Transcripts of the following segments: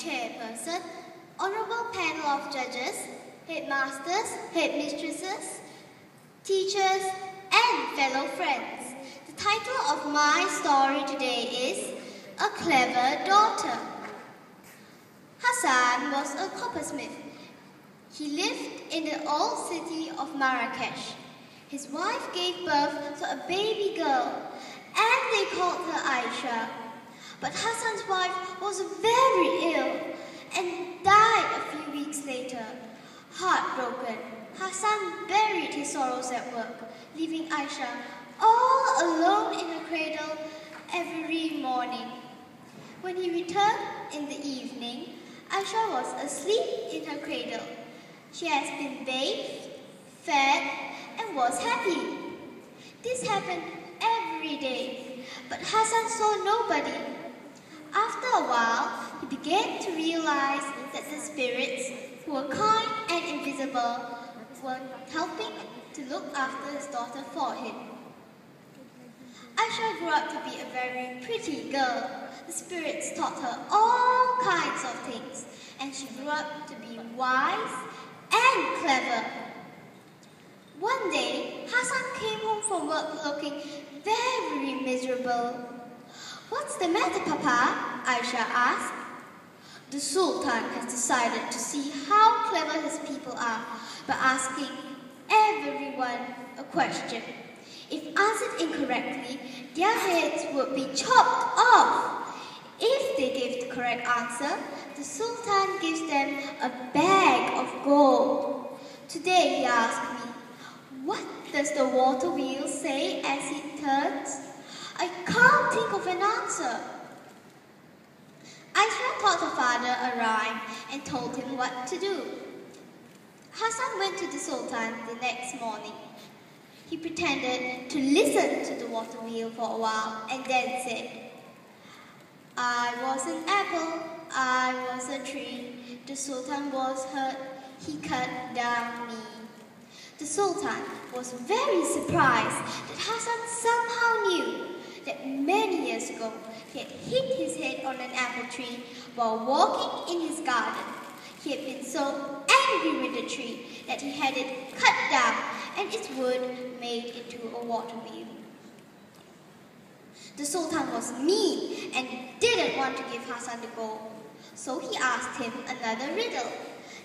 chairperson, honorable panel of judges, headmasters, headmistresses, teachers, and fellow friends. The title of my story today is A Clever Daughter. Hassan was a coppersmith. He lived in the old city of Marrakesh. His wife gave birth to a baby girl, and they called her Aisha. But Hassan's wife was very ill and died a few weeks later. Heartbroken, Hassan buried his sorrows at work, leaving Aisha all alone in her cradle every morning. When he returned in the evening, Aisha was asleep in her cradle. She has been bathed, fed, and was happy. This happened every day, but Hassan saw nobody. After a while, he began to realize that the spirits, who were kind and invisible, were helping to look after his daughter for him. Aisha grew up to be a very pretty girl. The spirits taught her all kinds of things, and she grew up to be wise and clever. One day, Hassan came home from work looking very miserable. "What's the matter, Papa?" Aisha asked. "The Sultan has decided to see how clever his people are by asking everyone a question. If answered incorrectly, their heads would be chopped off. If they give the correct answer, the Sultan gives them a bag of gold. Today he asked me, 'What does the water wheel say as it turns?' I can't think of an answer." Aisha taught her father a rhyme and told him what to do. Hassan went to the Sultan the next morning. He pretended to listen to the water wheel for a while and then said, "I was an apple, I was a tree. The Sultan was hurt, he cut down me." The Sultan was very surprised that Hassan somehow knew that many years ago he had hit his head on an apple tree while walking in his garden. He had been so angry with the tree that he had it cut down and its wood made into a water wheel. The Sultan was mean and didn't want to give Hassan the gold, so he asked him another riddle.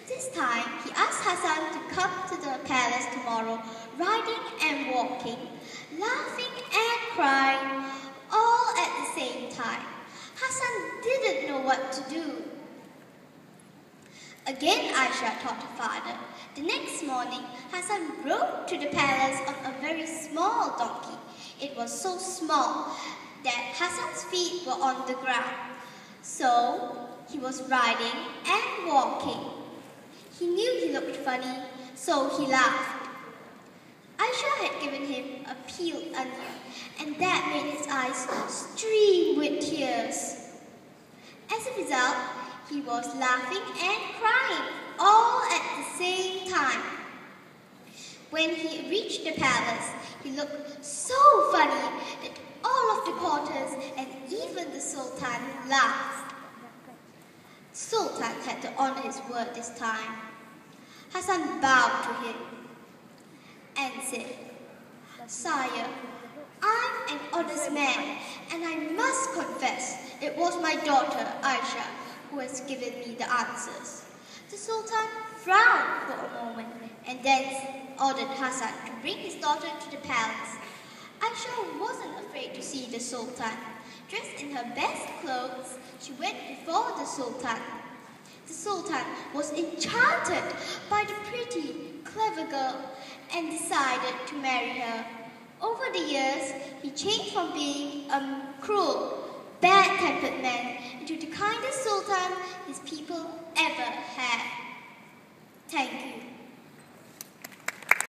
This time, he asked Hassan to come to the palace tomorrow, riding and walking, laughing and crying, all at the same time. Hassan didn't know what to do. Again, Aisha taught her father. The next morning, Hassan rode to the palace on a very small donkey. It was so small that Hassan's feet were on the ground. So, he was riding and walking. He knew he looked funny, so he laughed. Aisha had given him a peeled onion, and that made his eyes stream with tears. As a result, he was laughing and crying all at the same time. When he reached the palace, he looked so funny that all of the courtiers and even the Sultan laughed. The Sultan had to honor his word this time. Hassan bowed to him and said, "Sire, I'm an honest man, and I must confess it was my daughter, Aisha, who has given me the answers." The Sultan frowned for a moment and then ordered Hassan to bring his daughter to the palace. Aisha wasn't afraid to see the Sultan. Dressed in her best clothes, she went before the Sultan. The Sultan was enchanted by the pretty, clever girl and decided to marry her. Over the years, he changed from being a cruel, bad-tempered man into the kindest Sultan his people ever had. Thank you.